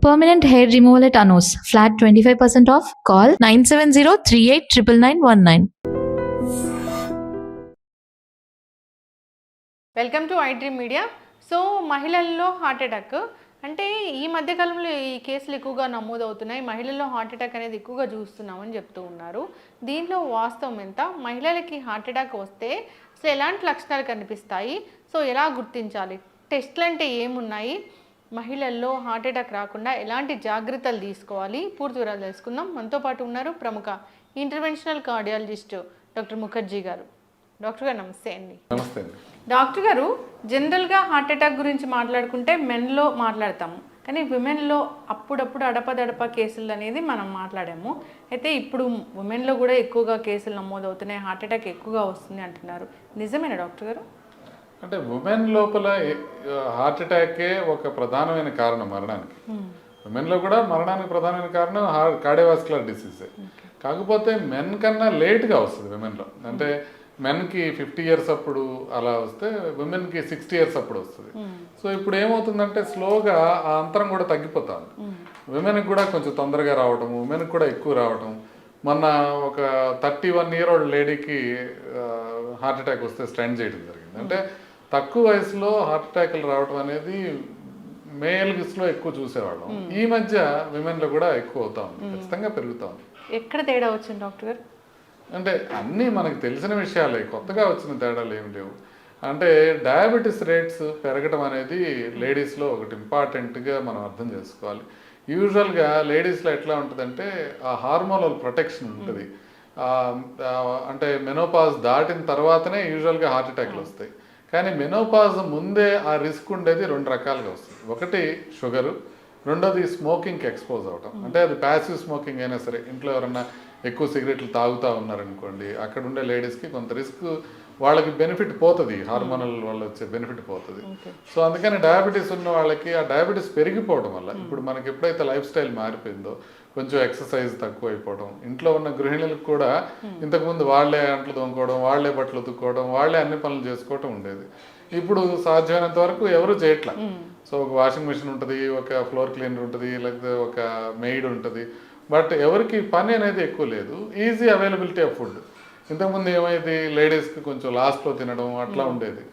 Permanent hair removal at Anos. Flat 25% off. Call 970-389919. Welcome to I dream media. So మహిళల్లో heart attack అంటే ఈ మధ్యకాలంలో ఈ కేసులు ఎక్కువగా నమోదవుతున్నాయి. మహిళల్లో హార్ట్ అటాక్ అనేది ఎక్కువగా చూస్తున్నామని చెప్తూ ఉన్నారు. దీనిలో వాస్తవం ఎంత? మహిళలకి హార్ట్ అటాక్ వస్తే అసలు ఎలాంటి లక్షణాలు కనిపిస్తాయి? సో ఎలా గుర్తించాలి? టెస్ట్లు అంటే ఏమున్నాయి? మహిళల్లో హార్ట్ అటాక్ రాకుండా ఎలాంటి జాగ్రత్తలు తీసుకోవాలి? పూర్తి వివరాలు తెలుసుకుందాం. మనతో పాటు ఉన్నారు ప్రముఖ ఇంటర్వెన్షనల్ కార్డియాలజిస్ట్ డాక్టర్ ముఖర్జీ గారు. డాక్టర్ గారు నమస్తే అండి. నమస్తే అండి. డాక్టర్ గారు, జనరల్గా హార్ట్ అటాక్ గురించి మాట్లాడుకుంటే మెన్లో మాట్లాడతాము, కానీ విమెన్లో అప్పుడప్పుడు అడపదడప కేసులు అనేది మనం మాట్లాడాము. అయితే ఇప్పుడు ఉమెన్లో కూడా ఎక్కువగా కేసులు నమోదవుతున్నాయి, హార్ట్ అటాక్ ఎక్కువగా వస్తుంది అంటున్నారు. నిజమేనా డాక్టర్ గారు? అంటే ఉమెన్ లోపల హార్ట్ అటాకే ఒక ప్రధానమైన కారణం మరణానికి. ఉమెన్లో కూడా మరణానికి ప్రధానమైన కారణం కార్డియోవాస్కులర్ డిసీజ్. కాకపోతే మెన్ కన్నా లేట్గా వస్తుంది విమెన్లో. అంటే మెన్కి 50 years అప్పుడు అలా వస్తే ఉమెన్కి 60 years అప్పుడు వస్తుంది. సో ఇప్పుడు ఏమవుతుందంటే స్లోగా ఆ అంతరం కూడా తగ్గిపోతుంది. ఉమెన్కి కూడా కొంచెం తొందరగా రావటం, ఉమెన్కి కూడా ఎక్కువ రావటం. మొన్న ఒక 31 year old లేడీకి హార్ట్ అటాక్ వస్తే స్టెంట్ చేయడం జరిగింది. అంటే తక్కువ వయసులో హార్ట్ అటాక్లు రావడం అనేది మేల్స్లో ఎక్కువ చూసేవాళ్ళం. ఈ మధ్య విమెన్లో కూడా ఎక్కువ అవుతా ఉంది, ఖచ్చితంగా పెరుగుతా ఉంది. ఎక్కడ తేడా వచ్చింది డాక్టర్ గారు? అంటే అన్నీ మనకు తెలిసిన విషయాలే, కొత్తగా వచ్చిన తేడాలు ఏమి లేవు. అంటే డయాబెటీస్ రేట్స్ పెరగడం అనేది లేడీస్లో ఒకటి ఇంపార్టెంట్గా మనం అర్థం చేసుకోవాలి. యూజువల్గా లేడీస్లో ఎట్లా ఉంటుందంటే ఆ హార్మోనల్ ప్రొటెక్షన్ ఉంటుంది. అంటే మెనోపాజ్ దాటిన తర్వాతనే యూజువల్గా హార్ట్ అటాక్లు వస్తాయి. కానీ మెనోపాజ్ ముందే ఆ రిస్క్ ఉండేది 2 రకాలుగా వస్తుంది. ఒకటి షుగరు, రెండోది స్మోకింగ్కి ఎక్స్పోజ్ అవటం. అంటే అది ప్యాసివ్ స్మోకింగ్ అయినా సరే, ఇంట్లో ఎవరన్నా ఎక్కువ సిగరెట్లు తాగుతూ ఉన్నారనుకోండి, అక్కడ ఉండే లేడీస్కి కొంత రిస్క్, వాళ్ళకి బెనిఫిట్ పోతుంది, హార్మోనల్ వల్ల వచ్చే బెనిఫిట్ పోతుంది. సో అందుకని డయాబెటీస్ ఉన్న వాళ్ళకి ఆ డయాబెటీస్ పెరిగిపోవడం వల్ల ఇప్పుడు మనకి ఎప్పుడైతే లైఫ్ స్టైల్ మారిపోయిందో, కొంచెం ఎక్సర్సైజ్ తక్కువ అయిపోవడం, ఇంట్లో ఉన్న గృహిణులకు కూడా ఇంతకుముందు వాళ్ళే అంట్లు తోముకోవడం, వాళ్ళే బట్టలు ఉతుక్కోవడం, వాళ్ళే అన్ని పనులు చేసుకోవటం ఉండేది. ఇప్పుడు సాధ్యమైనంత వరకు ఎవరు చేయట్లా. సో ఒక వాషింగ్ మిషన్ ఉంటుంది, ఒక ఫ్లోర్ క్లీనర్ ఉంటుంది, లేకపోతే ఒక మెయిడ్ ఉంటుంది. బట్ ఎవరికి పని అనేది ఎక్కువ లేదు, ఈజీ అవైలబిలిటీ ఆఫ్ ఫుడ్. ఇంతకుముందు ఏమైంది, లేడీస్కి కొంచెం లాస్ట్లో తినడం అట్లా ఉండేది.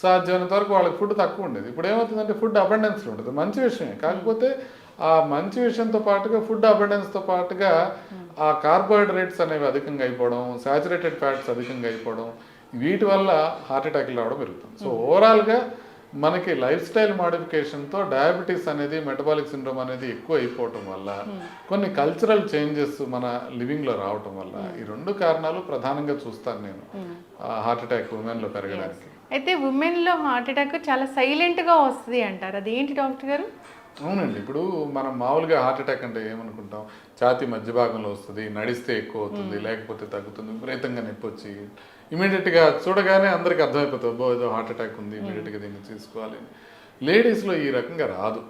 సాధ్యమైనంత వరకు వాళ్ళకి ఫుడ్ తక్కువ ఉండేది. ఇప్పుడు ఏమవుతుందంటే ఫుడ్ అబండెన్స్లో ఉంటుంది, మంచి విషయమే. కాకపోతే ఆ మంచి విషయంతో పాటుగా ఫుడ్ అబండెన్స్తో పాటుగా ఆ కార్బోహైడ్రేట్స్ అనేవి అధికంగా అయిపోవడం, శాచురేటెడ్ ఫ్యాట్స్ అధికంగా అయిపోవడం, వీటి వల్ల హార్ట్ అటాక్లు రావడం పెరుగుతుంది. సో ఓవరాల్గా మనకి లైఫ్ స్టైల్ మోడిఫికేషన్తో డయాబెటీస్ అనేది, మెటబాలిక్ సిండ్రోమ్ అనేది ఎక్కువ అయిపోవటం వల్ల, కొన్ని కల్చరల్ చేంజెస్ మన లివింగ్లో రావటం వల్ల, ఈ 2 కారణాలు ప్రధానంగా చూస్తాను నేను హార్ట్ అటాక్ ఉమెన్లో పెరగడానికి. అయితే ఉమెన్లో హార్ట్ అటాక్ చాలా సైలెంట్గా వస్తుంది అంటారు, అది ఏంటి డాక్టర్ గారు? అవునండి. ఇప్పుడు మనం మామూలుగా హార్ట్ అటాక్ అంటే ఏమనుకుంటాం, ఛాతీ మధ్య భాగంలో వస్తుంది, నడిస్తే ఎక్కువ అవుతుంది, లేకపోతే తగ్గుతుంది, విపరీతంగా నొప్పి వచ్చి ఇమీడియట్గా చూడగానే అందరికీ అర్థమైపోతుంది, ఏదో హార్ట్ అటాక్ ఉంది, ఇమీడియట్గా దీన్ని తీసుకోవాలి. లేడీస్లో ఈ రకంగా రాదు.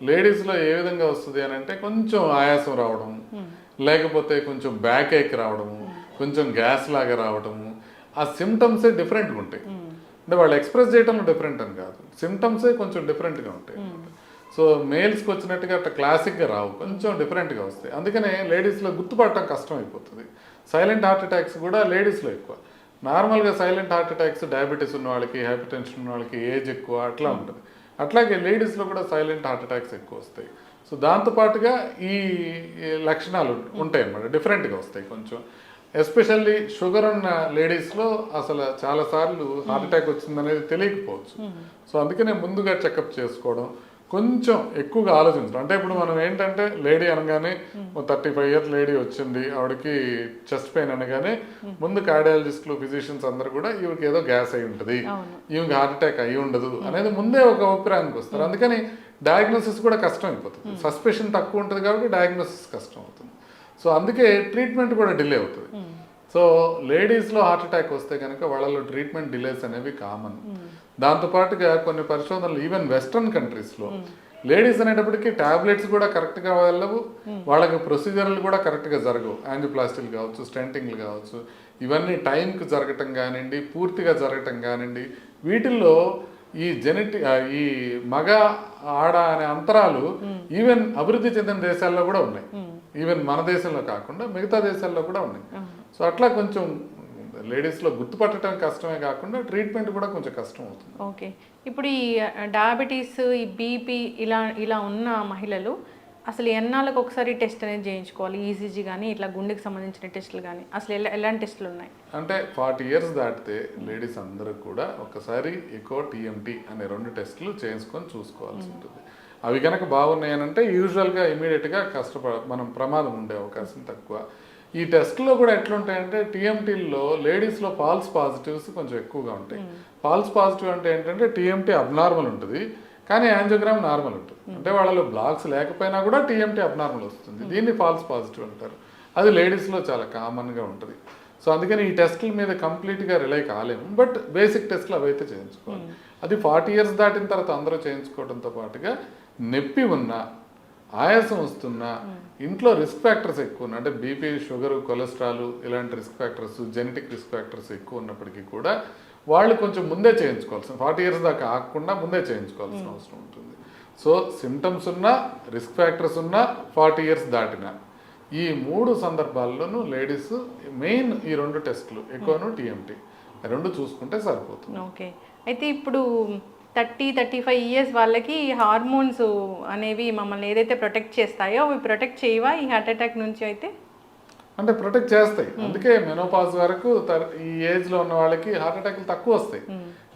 లేడీస్లో ఏ విధంగా వస్తుంది అని అంటే కొంచెం ఆయాసం రావడం, లేకపోతే కొంచెం బ్యాక్ ఏక్ రావడము, కొంచెం గ్యాస్ లాగా రావడము, ఆ సిమ్టమ్సే డిఫరెంట్గా ఉంటాయి. అంటే వాళ్ళు ఎక్స్ప్రెస్ చేయడంలో డిఫరెంట్ అని కాదు, సిమ్టమ్సే కొంచెం డిఫరెంట్గా ఉంటాయి. సో మేల్స్కి వచ్చినట్టుగా అట్లా క్లాసిక్గా రావు, కొంచెం డిఫరెంట్గా వస్తాయి. అందుకనే లేడీస్లో గుర్తుపడటం కష్టం అయిపోతుంది. సైలెంట్ హార్ట్ అటాక్స్ కూడా లేడీస్లో ఎక్కువ. నార్మల్గా సైలెంట్ హార్ట్ అటాక్స్ డయాబెటీస్ ఉన్న వాళ్ళకి, హైపర్ టెన్షన్ ఉన్న వాళ్ళకి, ఏజ్ ఎక్కువ అట్లా ఉంటుంది. అట్లాగే లేడీస్లో కూడా సైలెంట్ హార్ట్ అటాక్స్ ఎక్కువ వస్తాయి. సో దాంతోపాటుగా ఈ లక్షణాలు ఉంటాయి అన్నమాట, డిఫరెంట్గా వస్తాయి కొంచెం. ఎస్పెషల్లీ షుగర్ ఉన్న లేడీస్లో అసలు చాలాసార్లు హార్ట్ అటాక్ వచ్చిందనేది తెలియకపోవచ్చు. సో అందుకనే ముందుగా చెకప్ చేసుకోవడం, కొంచెం ఎక్కువగా ఆలోచించడం. అంటే ఇప్పుడు మనం ఏంటంటే లేడీ అనగానే 35 years లేడీ వచ్చింది, ఆవిడకి చెస్ట్ పెయిన్ అనగానే ముందు కార్డియాలజిస్టులు, ఫిజిషియన్స్ అందరూ కూడా ఈవికి ఏదో గ్యాస్ అయి ఉంటుంది, ఈవికి హార్ట్ అటాక్ అయి ఉండదు అనేది ముందే ఒక అభిప్రాయానికి వస్తారు. అందుకని డయాగ్నోసిస్ కూడా కష్టం అయిపోతుంది. సస్పెషన్ తక్కువ ఉంటుంది కాబట్టి డయాగ్నోసిస్ కష్టం అవుతుంది. సో అందుకే ట్రీట్మెంట్ కూడా డిలే అవుతుంది. సో లేడీస్లో హార్ట్ అటాక్ వస్తే కనుక వాళ్ళలో ట్రీట్మెంట్ డిలేస్ అనేవి కామన్. దాంతోపాటుగా కొన్ని పరిశోధనలు ఈవెన్ వెస్ట్రన్ కంట్రీస్లో లేడీస్ అనేటప్పటికీ టాబ్లెట్స్ కూడా కరెక్ట్గా వెళ్ళవు, వాళ్ళకి ప్రొసీజర్లు కూడా కరెక్ట్గా జరగవు. యాంజియోప్లాస్టీలు కావచ్చు, స్టెంటింగ్లు కావచ్చు, ఇవన్నీ టైంకి జరగటం కానివ్వండి, పూర్తిగా జరగటం కానివ్వండి, వీటిల్లో ఈ మగ ఆడ అనే అంతరాలు ఈవెన్ అభివృద్ధి చెందిన దేశాల్లో కూడా ఉన్నాయి. ఈవెన్ మన దేశంలో కాకుండా మిగతా దేశాల్లో కూడా ఉన్నాయి. సో అట్లా కొంచెం లేడీస్లో గుర్తుపట్టడం కష్టమే కాకుండా ట్రీట్మెంట్ కూడా కొంచెం కష్టం అవుతుంది. ఓకే, ఇప్పుడు ఈ డయాబెటీస్, ఈ బీపీ ఇలా ఉన్న మహిళలు అసలు ఎన్నాళ్ళకి ఒకసారి టెస్ట్ అనేది చేయించుకోవాలి? ఈసీజీ కానీ ఇట్లా గుండెకి సంబంధించిన టెస్టులు కానీ అసలు ఎలాంటి టెస్టులు ఉన్నాయి? అంటే 40 years దాటితే లేడీస్ అందరూ కూడా ఒకసారి ఎకో టీఎంటీ అనే 2 టెస్టులు చేయించుకొని చూసుకోవాల్సి ఉంటుంది. అవి కనుక బాగున్నాయనంటే యూజువల్గా ఇమీడియట్గా మనం ప్రమాదం ఉండే అవకాశం తక్కువ. ఈ టెస్ట్లో కూడా ఎట్లుంటాయంటే టీఎంటీల్లో లేడీస్లో ఫాల్స్ పాజిటివ్స్ కొంచెం ఎక్కువగా ఉంటాయి. ఫాల్స్ పాజిటివ్ అంటే ఏంటంటే టీఎంటీ అబ్నార్మల్ ఉంటుంది కానీ యాంజియోగ్రామ్ నార్మల్ ఉంటుంది. అంటే వాళ్ళలో బ్లాక్స్ లేకపోయినా కూడా టీఎంటీ అబ్నార్మల్ వస్తుంది. దీన్ని ఫాల్స్ పాజిటివ్ అంటారు. అది లేడీస్లో చాలా కామన్గా ఉంటుంది. సో అందుకని ఈ టెస్టుల మీద కంప్లీట్గా రిలై కాలేము. బట్ బేసిక్ టెస్ట్లు అవైతే చేయించుకోవాలి. అది 40 years దాటిన తర్వాత అందరూ చేయించుకోవడంతో పాటుగా నొప్పి ఉన్నా, ఆయాసం వస్తున్నా, ఇంట్లో రిస్క్ ఫ్యాక్టర్స్ ఎక్కువ ఉన్నాయి, అంటే బీపీ, షుగర్, కొలెస్ట్రాల్ ఇలాంటి risk factors, genetic risk factors ఎక్కువ ఉన్నప్పటికీ కూడా వాళ్ళు కొంచెం ముందే చేయించుకోవాల్సిన 40 years దాకా ఆగకుండా ముందే చేయించుకోవాల్సిన అవసరం ఉంటుంది. సో సిమ్టమ్స్ ఉన్నా, రిస్క్ ఫ్యాక్టర్స్ ఉన్నా, 40 years దాటినా ఈ 3 సందర్భాల్లోనూ లేడీస్ మెయిన్ ఈ 2 టెస్టులు ఎకోను టీఎంటీ 2 చూసుకుంటే సరిపోతుంది. ఓకే, అయితే ఇప్పుడు 30-35 years వాళ్ళకి హార్మోన్స్ అనేవి మమ్మల్ని ఏదైతే ప్రొటెక్ట్ చేస్తాయో అవి ప్రొటెక్ట్ చేయవా ఈ హార్ట్ అటాక్ నుంచి? అయితే అంటే ప్రొటెక్ట్ చేస్తాయి. అందుకే మెనోపాజ్ వరకు ఈ ఏజ్లో ఉన్న వాళ్ళకి హార్ట్ అటాక్లు తక్కువ వస్తాయి.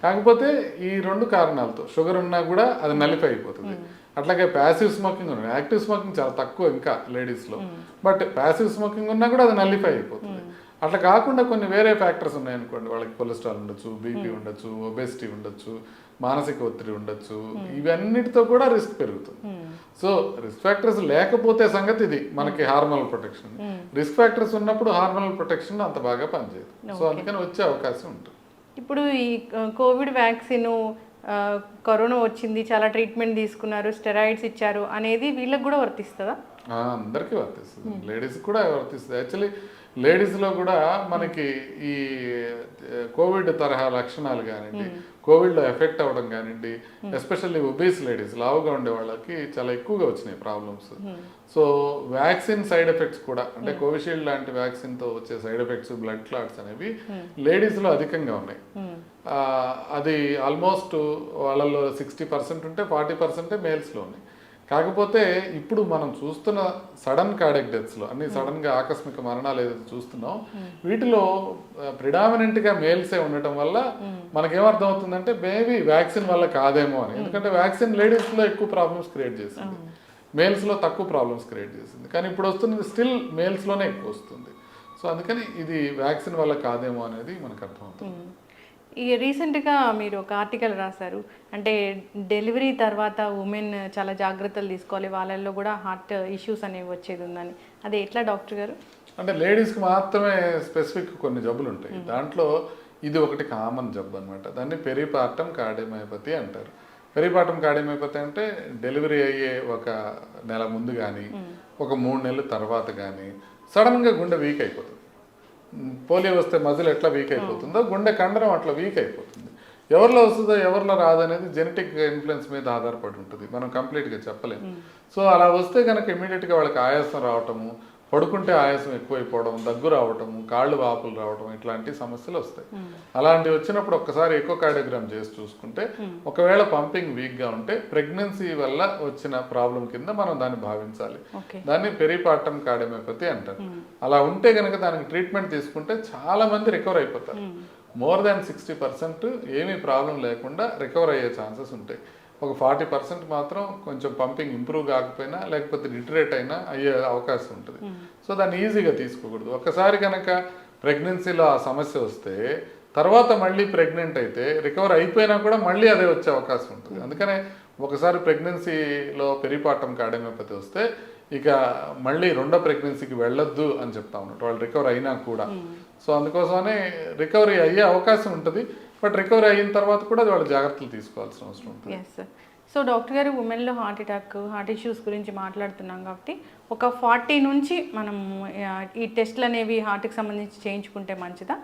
కాకపోతే ఈ 2 కారణాలతో షుగర్ ఉన్నా కూడా అది నలిఫై అయిపోతుంది. అట్లాగే ప్యాసివ్ స్మోకింగ్ ఉన్నా, యాక్టివ్ స్మోకింగ్ చాలా తక్కువ ఇంకా లేడీస్లో, బట్ ప్యాసివ్ స్మోకింగ్ ఉన్నా కూడా అది నలిఫై అయిపోతుంది. అట్లా కాకుండా కొన్ని వేరే ఫ్యాక్టర్స్ ఉన్నాయనుకోండి, వాళ్ళకి కొలెస్ట్రాల్ ఉండొచ్చు, బీపీ ఉండొచ్చు, ఒబెసిటీ ఉండొచ్చు, మానసిక ఒత్తిడి ఉండొచ్చు, ఇవన్నిటితో కూడా రిస్క్ పెరుగుతుంది. సో రిస్క్ ఫ్యాక్టర్స్ లేకపోతే సంగతి ఇది మనకి హార్మోనల్ ప్రొటెక్షన్. రిస్క్ ఫ్యాక్టర్స్ ఉన్నప్పుడు హార్మోనల్ ప్రొటెక్షన్ అంత బాగా పనిచేయదు. సో అందుకని వచ్చే అవకాశం ఉంటుంది. ఇప్పుడు ఈ కోవిడ్ వ్యాక్సిన్, కరోనా వచ్చింది, చాలా ట్రీట్మెంట్ తీసుకున్నారు, స్టెరాయిడ్స్ ఇచ్చారు అనేది వీళ్ళకి కూడా వర్తిస్తుందా? అందరికీ వర్తిస్తుంది, లేడీస్కి కూడా వర్తిస్తుంది. యాక్చువల్లీ లేడీస్లో కూడా మనకి ఈ కోవిడ్ తరహా లక్షణాలు కానివ్వండి, కోవిడ్లో ఎఫెక్ట్ అవ్వడం కానివ్వండి, ఎస్పెషల్లీ ఒబీస్ లేడీస్, లావుగా ఉండే వాళ్ళకి చాలా ఎక్కువగా వచ్చినాయి problems. So vaccine side effects కూడా, అంటే కోవిషీల్డ్ లాంటి వ్యాక్సిన్తో వచ్చే సైడ్ ఎఫెక్ట్స్, బ్లడ్ క్లాట్స్ అనేవి లేడీస్లో అధికంగా ఉన్నాయి. అది ఆల్మోస్ట్ వాళ్ళలో 60% ఉంటే 40% మేల్స్లో ఉన్నాయి. కాకపోతే ఇప్పుడు మనం చూస్తున్న సడన్ కార్డియక్ డెత్స్లో, అన్ని సడన్గా ఆకస్మిక మరణాలు ఏదైతే చూస్తున్నాం, వీటిలో ప్రిడామినెంట్గా మేల్సే ఉండటం వల్ల మనకేమర్థం అవుతుందంటే మేబీ వ్యాక్సిన్ వల్ల కాదేమో అని. ఎందుకంటే వ్యాక్సిన్ లేడీస్లో ఎక్కువ ప్రాబ్లమ్స్ క్రియేట్ చేసింది, మేల్స్లో తక్కువ ప్రాబ్లమ్స్ క్రియేట్ చేసింది. కానీ ఇప్పుడు వస్తున్నది స్టిల్ మేల్స్లోనే ఎక్కువ వస్తుంది. సో అందుకని ఇది వ్యాక్సిన్ వల్ల కాదేమో అనేది మనకు అర్థమవుతుంది. ఈ రీసెంట్గా మీరు ఒక ఆర్టికల్ రాశారు, అంటే డెలివరీ తర్వాత ఉమెన్ చాలా జాగ్రత్తలు తీసుకోవాలి, వాళ్ళల్లో కూడా హార్ట్ ఇష్యూస్ అనేవి వచ్చేది ఉందని. అది ఎట్లా డాక్టర్ గారు? అంటే లేడీస్కి మాత్రమే స్పెసిఫిక్ కొన్ని జబ్బులు ఉంటాయి. దాంట్లో ఇది ఒకటి కామన్ జబ్బు అనమాట. దాన్ని పెరిపార్టమ్ కార్డియోమయోపతి అంటారు. పెరిపార్టమ్ కార్డియోమయోపతి అంటే డెలివరీ అయ్యే 1 నెల ముందు కానీ, ఒక 3 నెలల తర్వాత కానీ సడన్గా గుండె వీక్ అయిపోతుంది. పోలియో వస్తే మజిల్ ఎట్లా వీక్ అయిపోతుందో గుండె కండరం అట్లా వీక్ అయిపోతుంది. ఎవరిలో వస్తుందో ఎవరిలో రాదనేది జెనెటిక్ ఇన్ఫ్లుయెన్స్ మీద ఆధారపడి ఉంటుంది, మనం కంప్లీట్గా చెప్పలేము. సో అలా వస్తే కనుక ఇమీడియట్గా వాళ్ళకి ఆయాసం రావటము, పడుకుంటే ఆయాసం ఎక్కువైపోవడం, దగ్గు రావటము, కాళ్ళు వాపులు రావడం, ఇట్లాంటి సమస్యలు వస్తాయి. అలాంటివి వచ్చినప్పుడు ఒక్కసారి ఎకోకార్డియోగ్రామ్ చేసి చూసుకుంటే ఒకవేళ పంపింగ్ వీక్గా ఉంటే ప్రెగ్నెన్సీ వల్ల వచ్చిన ప్రాబ్లం కింద మనం దాన్ని భావించాలి. దాన్ని పెరిపార్టమ్ కార్డియోమయోపతి అంటారు. అలా ఉంటే కనుక దానికి ట్రీట్మెంట్ తీసుకుంటే చాలా మంది రికవర్ అయిపోతారు. మోర్ దాన్ 60% ఏమీ ప్రాబ్లం లేకుండా రికవర్ అయ్యే ఛాన్సెస్ ఉంటాయి. ఒక 40% మాత్రం కొంచెం పంపింగ్ ఇంప్రూవ్ కాకపోయినా, లేకపోతే డిటరేట్ అయినా అయ్యే అవకాశం ఉంటుంది. సో దాన్ని ఈజీగా తీసుకోకూడదు. ఒకసారి కనుక ప్రెగ్నెన్సీలో ఆ సమస్య వస్తే తర్వాత మళ్ళీ ప్రెగ్నెంట్ అయితే రికవర్ అయిపోయినా కూడా మళ్ళీ అదే వచ్చే అవకాశం ఉంటుంది. అందుకనే ఒకసారి ప్రెగ్నెన్సీలో పెరిపార్టమ్ కార్డియోమయోపతి వస్తే ఇక మళ్ళీ 2వ ప్రెగ్నెన్సీకి వెళ్ళొద్దు అని చెప్తా ఉన్నట్టు, వాళ్ళు రికవర్ అయినా కూడా. సో అందుకోసమనే రికవరీ అయ్యే అవకాశం ఉంటుంది, బట్ రికవరీ అయిన తర్వాత కూడా వాళ్ళు జాగ్రత్తలు తీసుకోవాల్సిన అవసరం ఉంటుంది. సో డాక్టర్ గారు, ఉమెన్లో హార్ట్ అటాక్, హార్ట్ ఇష్యూస్ గురించి మాట్లాడుతున్నాం కాబట్టి ఒక 40 నుంచి మనం ఈ టెస్ట్లు అనేవి హార్ట్కి సంబంధించి చేయించుకుంటే మంచిదా?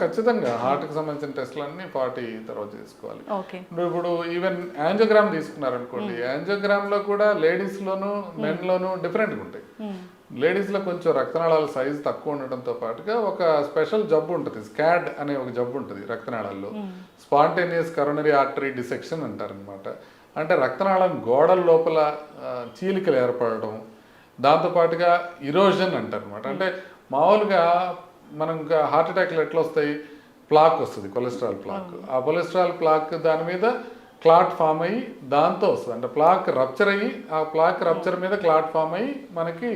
ఖచ్చితంగా హార్ట్కి సంబంధించిన టెస్ట్లు అన్నీ 40 తర్వాత చేసుకోవాలి. ఓకే. ఇప్పుడు ఈవెన్ యాంజియోగ్రామ్ తీసుకున్నారనుకోండి, యాంజియోగ్రామ్లో కూడా లేడీస్లోను మెన్లోను డిఫరెంట్గా ఉంటాయి. లేడీస్లో కొంచెం రక్తనాళాల సైజు తక్కువ ఉండడంతో పాటుగా ఒక స్పెషల్ జబ్బు ఉంటుంది, స్కాడ్ అనే ఒక జబ్బు ఉంటుంది రక్తనాళాల్లో, స్పాంటేనియస్ కరోనరీ ఆర్టరీ డిసెక్షన్ అంటారనమాట. అంటే రక్తనాళం గోడల లోపల చీలికలు ఏర్పడడం, దాంతోపాటుగా ఇరోజన్ అంటారనమాట. అంటే మామూలుగా మనం హార్ట్ అటాక్లు ఎట్లా వస్తాయి, ప్లాక్ వస్తుంది, కొలెస్ట్రాల్ ప్లాక్. ఆ కొలెస్ట్రాల్ ప్లాక్ దాని మీద క్లాట్ ఫామ్ అయ్యి దాంతో వస్తుంది, అంటే ప్లాక్ రప్చర్ అయ్యి ఆ ప్లాక్ రప్చర్ మీద క్లాట్ ఫామ్ అయ్యి మనకి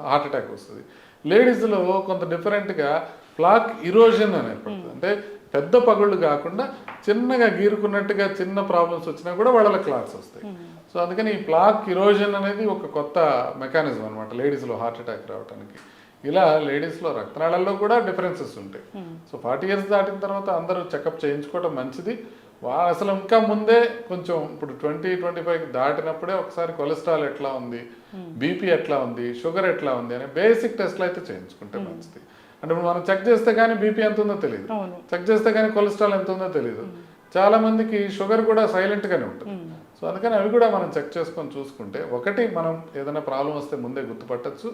హార్ట్ అటాక్ వస్తుంది. లేడీస్లో కొంత డిఫరెంట్గా ప్లాక్ ఇరోజన్ అని ఏర్పడుతుంది. అంటే పెద్ద పగుళ్ళు కాకుండా చిన్నగా గీరుకున్నట్టుగా చిన్న ప్రాబ్లమ్స్ వచ్చినా కూడా వాళ్ళ క్లాట్స్ వస్తాయి. సో అందుకని ఈ ప్లాక్ ఇరోజన్ అనేది ఒక కొత్త మెకానిజం అనమాట లేడీస్లో హార్ట్ అటాక్ రావడానికి. ఇలా లేడీస్లో రక్తనాళాల్లో కూడా డిఫరెన్సెస్ ఉంటాయి. సో 40 years దాటిన తర్వాత అందరూ చెకప్ చేయించుకోవడం మంచిది. అసలు ఇంకా ముందే కొంచెం ఇప్పుడు 20-25 దాటినప్పుడే ఒకసారి కొలెస్ట్రాల్ ఎట్లా ఉంది, బీపీ ఎట్లా ఉంది, షుగర్ ఎట్లా ఉంది అనే బేసిక్ టెస్ట్లు అయితే చేయించుకుంటే మంచిది. అంటే ఇప్పుడు మనం చెక్ చేస్తే కానీ బీపీ ఎంత ఉందో తెలియదు, చెక్ చేస్తే కానీ కొలెస్ట్రాల్ ఎంత ఉందో తెలియదు. చాలా మందికి షుగర్ కూడా సైలెంట్గానే ఉంటుంది. సో అందుకని అవి కూడా మనం చెక్ చేసుకొని చూసుకుంటే, ఒకటి మనం ఏదైనా ప్రాబ్లం వస్తే ముందే గుర్తుపట్టచ్చు,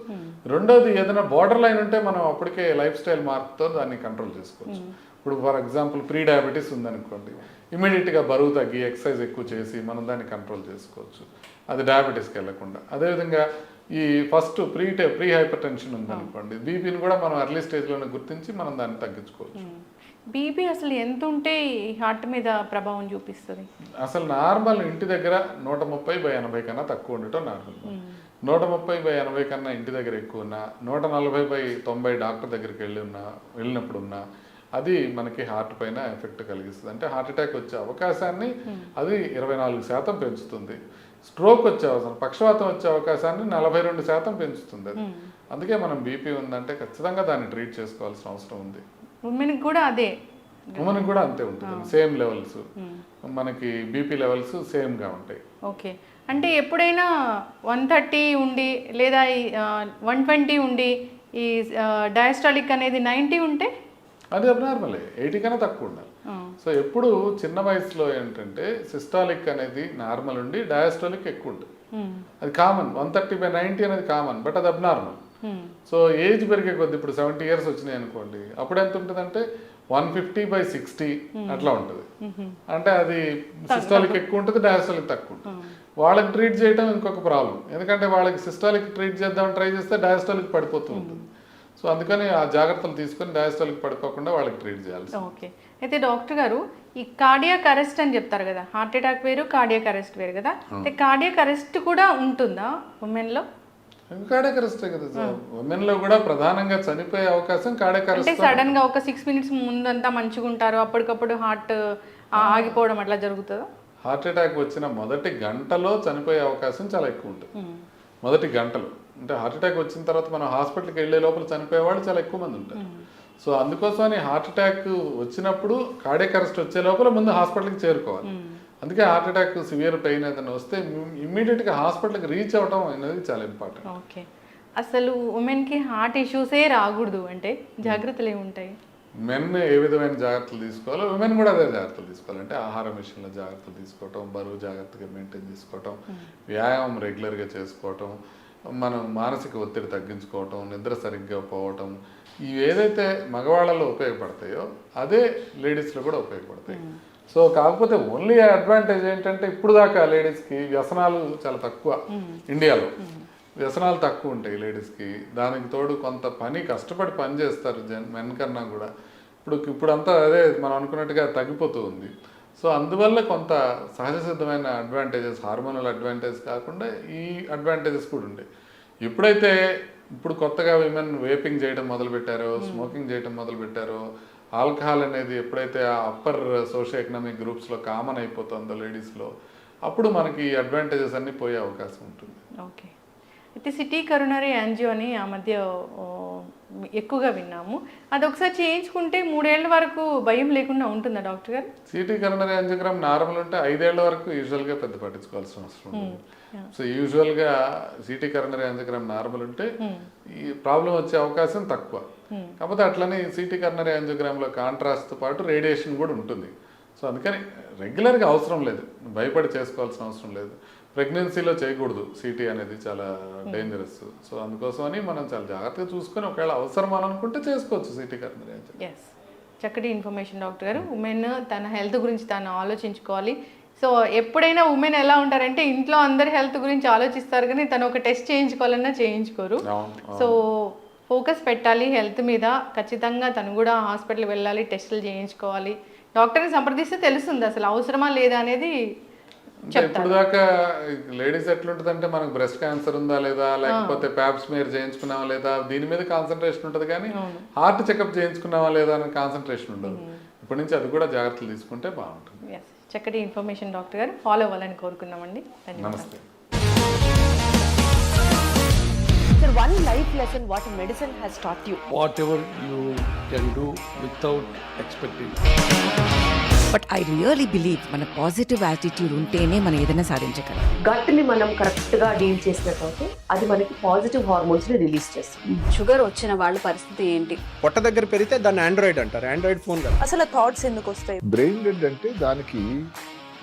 రెండోది ఏదైనా బార్డర్ లైన్ ఉంటే మనం అప్పటికే లైఫ్ స్టైల్ మార్పుతో దాన్ని కంట్రోల్ చేసుకోవచ్చు. ఇప్పుడు ఫర్ ఎగ్జాంపుల్ ప్రీ డయాబెటీస్ ఉందనుకోండి, ఇమీడియట్గా బరువు తగ్గి ఎక్సర్సైజ్ ఎక్కువ చేసి మనం దాన్ని కంట్రోల్ చేసుకోవచ్చు, అది డయాబెటీస్కి వెళ్ళకుండా. అదేవిధంగా ఈ ఫస్ట్ ప్రీ హైపర్ టెన్షన్ ఉందనుకోండి, బీపీని కూడా మనం ఎర్లీ స్టేజ్లోనే గుర్తించి మనం దాన్ని తగ్గించుకోవచ్చు. బీపీ అసలు ఎంత ఉంటే హార్ట్ మీద ప్రభావం చూపిస్తుంది? అసలు నార్మల్ ఇంటి దగ్గర 130/80 కన్నా తక్కువ ఉండటం నార్మల్. 130/80 కన్నా ఇంటి దగ్గర ఎక్కువ ఉన్నా, 140/90 డాక్టర్ దగ్గరికి వెళ్ళినప్పుడు ఉన్నా అది మనకి హార్ట్ పైన ఎఫెక్ట్ కలిగిస్తుంది. అంటే హార్ట్ అటాక్ వచ్చే అవకాశాన్ని అది 24% పెంచుతుంది. స్ట్రోక్ వచ్చే అవకాశం, పక్షవాతం వచ్చే అవకాశాన్ని 42% పెంచుతుంది అది. అందుకే మనం బీపీ ఉందంటే ఖచ్చితంగా దాన్ని ట్రీట్ చేసుకోవాల్సిన అవసరం ఉంది. ఉమెన్కి కూడా అదే, ఉమెన్కి కూడా అంతే ఉంటుంది, సేమ్ లెవెల్స్, మనకి బీపీ లెవెల్స్ సేమ్గా ఉంటాయి. ఓకే. అంటే ఎప్పుడైనా 130 ఉండి లేదా 120 ఉండి ఈ డయాస్టాలిక్ అనేది 90 ఉంటే అది అబ్నార్మలే, 80 కన్నా తక్కువ ఉండాలి. సో ఎప్పుడు చిన్న వయసులో ఏంటంటే సిస్టాలిక్ అనేది నార్మల్ ఉండి డయాస్టాలిక్ ఎక్కువ ఉంటుంది, అది కామన్. 130/90 అనేది కామన్, బట్ అది అబ్నార్మల్. సో ఏజ్ పెరిగే కొద్ది ఇప్పుడు 70 years వచ్చినాయి అనుకోండి, అప్పుడు ఎంత ఉంటుందంటే 150/60 అట్లా ఉంటుంది. అంటే అది సిస్టాలిక్ ఎక్కువ ఉంటుంది, డయాస్టాలిక్ తక్కువ ఉంటుంది. వాళ్ళకి ట్రీట్ చేయడం ఇంకొక ప్రాబ్లం, ఎందుకంటే వాళ్ళకి సిస్టాలిక్ ట్రీట్ చేద్దామని ట్రై చేస్తే డయాస్టాలిక్ పడిపోతూ ఉంటుంది. సో అందుకని ఆ జాగ్రత్తలు తీసుకొని డయాస్టాలిక్ పడిపోకుండా వాళ్ళకి ట్రీట్ చేయాలి. ఓకే. అయితే డాక్టర్ గారు, ఈ కార్డియాక్ అరెస్ట్ అని చెప్తారు కదా, హార్ట్ అటాక్ వేరు కార్డియాక్ అరెస్ట్ వేరు కదా, అయితే కార్డియాక్ అరెస్ట్ కూడా ఉంటుందా ఉమెన్లో? కార్డియాక్ అరెస్ట్ కదా సార్, ఉమెన్లో కూడా ప్రధానంగా చనిపోయే అవకాశం కార్డియాక్ అరెస్ట్. అంటే సడన్ గా ఒక 6 minutes ముందంతా మంచిగా ఉంటారు, అప్పటికప్పుడు హార్ట్ ఆగిపోవడం అట్లా జరుగుతుందా? హార్ట్ అటాక్ వచ్చిన మొదటి గంటలో చనిపోయే అవకాశం చాలా ఎక్కువ ఉంటుంది. మొదటి గంటలో అంటే హార్ట్ అటాక్ వచ్చిన తర్వాత మనం హాస్పిటల్కి వెళ్ళే లోపల చనిపోయే వాళ్ళు చాలా ఎక్కువ మంది ఉంటారు. సో అందుకోసమని హార్ట్ అటాక్ వచ్చినప్పుడు కార్డియాక్ అరెస్ట్ వచ్చే లోపల ముందు హాస్పిటల్కి చేరుకోవాలి. అందుకే హార్ట్ అటాక్ సివియర్ పెయిన్ ఏదైనా వస్తే ఇమ్మీడియట్గా హాస్పిటల్కి రీచ్ అవ్వడం అనేది చాలా ఇంపార్టెంట్. ఓకే. అసలు ఉమెన్కి హార్ట్ ఇష్యూసే రాకూడదు అంటే జాగ్రత్తలు ఏముంటాయి? మెన్ ఏ విధమైన జాగ్రత్తలు తీసుకోవాలో ఉమెన్ కూడా అదే జాగ్రత్తలు తీసుకోవాలి. అంటే ఆహారం విషయంలో జాగ్రత్తలు తీసుకోవటం, బరువు జాగ్రత్తగా మెయింటైన్ చేసుకోవటం, వ్యాయామం రెగ్యులర్గా చేసుకోవటం, మనం మానసిక ఒత్తిడి తగ్గించుకోవటం, నిద్ర సరిగ్గా పోవటం, ఇవి ఏదైతే మగవాళ్ళలో ఉపయోగపడతాయో అదే లేడీస్లో కూడా ఉపయోగపడతాయి. సో కాకపోతే ఓన్లీ అడ్వాంటేజ్ ఏంటంటే ఇప్పుడు దాకా లేడీస్కి వ్యసనాలు చాలా తక్కువ, ఇండియాలో వ్యసనాలు తక్కువ ఉంటాయి లేడీస్కి. దానికి తోడు కొంత కష్టపడి పని చేస్తారు మెన్ కన్నా కూడా. ఇప్పుడంతా అదే మనం అనుకున్నట్టుగా తగ్గిపోతూ ఉంది. సో అందువల్ల కొంత సహజ సిద్ధమైన అడ్వాంటేజెస్, హార్మోనల్ అడ్వాంటేజ్ కాకుండా ఈ అడ్వాంటేజెస్ కూడా ఉంటాయి. ఇప్పుడు కొత్తగా విమెన్ వేపింగ్ చేయడం మొదలుపెట్టారో, స్మోకింగ్ చేయడం మొదలుపెట్టారో, ఆల్కహాల్ అనేది ఎప్పుడైతే ఆ అప్పర్ సోషియో ఎకనామిక్ గ్రూప్స్లో కామన్ అయిపోతుందో లేడీస్లో, అప్పుడు మనకి అడ్వాంటేజెస్ అన్నీ పోయే అవకాశం ఉంటుంది. ఓకే. అయితే సిటీ కరోనరీ యాంజియో అని ఆ మధ్య ఎక్కువగా విన్నాము. అది ఒకసారి చేయించుకుంటే 3 ఏళ్ల వరకు భయం లేకుండా ఉంటుందా డాక్టర్ గారు? సిటీ కరోనరీ యాంజియోగ్రామ్ నార్మల్ ఉంటే 5 ఏళ్ల వరకు యూజువల్గా పెద్ద పట్టించుకోవాల్సిన అవసరం ఉంటుంది. సో యూజువల్గా సిటీ కరోనరీ యాంజియోగ్రామ్ నార్మల్ ఉంటే ఈ ప్రాబ్లం వచ్చే అవకాశం తక్కువ. కాకపోతే అట్లనే సిటీ కరోనరీ యాంజియోగ్రామ్లో కాంట్రాస్ట్తో పాటు రేడియేషన్ కూడా ఉంటుంది. సో అందుకని రెగ్యులర్గా అవసరం లేదు, భయపడి చేసుకోవాల్సిన అవసరం లేదు. ప్రెగ్నెన్సీలో చేయకూడదు, సిటీ అనేది చాలా డేంజరస్. సో అందుకోసమని మనం చాలా జాగ్రత్తగా చూసుకొని ఒకవేళ అవసరం అని అనుకుంటే చేసుకోవచ్చు సిటీ కరోనరీ యాంజియోగ్రామ్. ఎస్, చక్కటి ఇన్ఫర్మేషన్ డాక్టర్ గారు. ఉమెన్ తన హెల్త్ గురించి తాను ఆలోచించుకోవాలి. సో ఎప్పుడైనా ఉమెన్ ఎలా ఉంటారంటే ఇంట్లో అందరి హెల్త్ గురించి ఆలోచిస్తారు కానీ తను ఒక టెస్ట్ చేయించుకోవాలన్నా చేయించుకోరు. సో ఫోకస్ పెట్టాలి హెల్త్ మీద. ఖచ్చితంగా తను కూడా హాస్పిటల్ వెళ్ళాలి, టెస్టులు చేయించుకోవాలి. డాక్టర్ని సంప్రదిస్తే తెలుస్తుంది అసలు అవసరమా లేదా అనేది. ఇప్పుడు దాకా లేడీస్ ఎట్లుంటుందంటే మనకు బ్రెస్ట్ క్యాన్సర్ ఉందా లేదా, లేకపోతే ప్యాప్ స్మియర్ చేయించుకున్నావా లేదా, దీని మీద కాన్సన్ట్రేషన్ ఉంటుంది కానీ హార్ట్ చెకప్ చేయించుకున్నావా లేదా అనే కాన్సన్ట్రేషన్ ఉండదు. ఇప్పటి నుంచి అది కూడా జాగ్రత్తలు తీసుకుంటే బాగుంటుంది. చక్కటి ఇన్ఫర్మేషన్ డాక్టర్ గారు, ఫాలో అవ్వాలని కోరుకున్నామండి. నమస్తే. Sir, one life lesson what medicine has taught you. Whatever you can do without expecting. But I really believe మన పాజిటివ్ యాటిట్యూడ్ ఉంటేనే మనం ఏదైనా సాధించగలం. గట్ ని మనం కరెక్ట్ గా డీల్ చేసినట్లయితే అది మనకి పాజిటివ్ హార్మోన్స్ ని రిలీజ్ చేస్తుంది. షుగర్ వచ్చిన వాళ్ళ పరిస్థితి ఏంటి? పొట్ట దగ్గర పెరిగితే దాన్ని ఆండ్రాయిడ్ అంటారు, ఆండ్రాయిడ్ ఫోన్ కదా. అసలు థాట్స్ ఎందుకు వస్తాయి? బ్రెయిన్ డెడ్ అంటే దానికి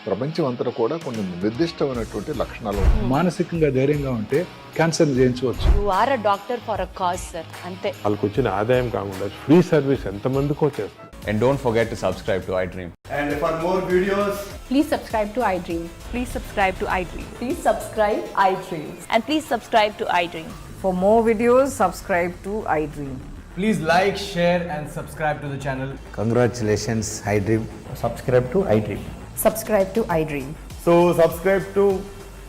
ప్రపంచం అంతా కూడా కొన్ని నిర్దిష్టమైనటువంటి లక్షణాలు ఉంటాయి. మానసికంగా ధైర్యంగా ఉంటే క్యాన్సర్ జయించవచ్చు. You are a doctor for a cause sir, అంతే. వాళ్ళకి వచ్చిన ఆదాయం కాకుండా ఫ్రీ సర్వీస్ ఎంతమందికో చేస్తుంది. And don't forget to subscribe to iDream. And for more videos, Please subscribe to iDream. Please subscribe to iDream. Please subscribe iDream. And please subscribe to iDream. For more videos, subscribe to iDream. please like, share and subscribe to the channel. Congratulations, iDream. Subscribe to iDream. Subscribe to iDream. So subscribe to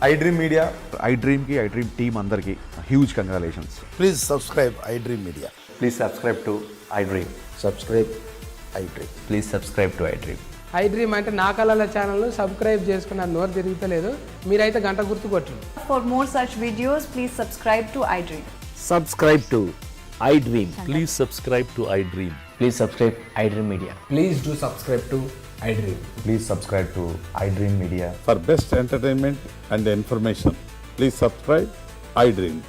iDream Media. iDream ki iDream team andarki huge congratulations. Please subscribe iDream Media. Please subscribe to iDream. Subscribe iDream. Please subscribe to iDream. iDream అంటే నా కళల channel subscribe చేసుకున్న నోరు తిరుగుతలేదు, మీరైతే గంట గుర్తు కొట్టండి. For more such videos, please subscribe to iDream. Subscribe to iDream. Please subscribe to iDream. Please subscribe iDream Media. Please do subscribe to iDream. Please subscribe to iDream Media. For best entertainment and information, please subscribe iDream.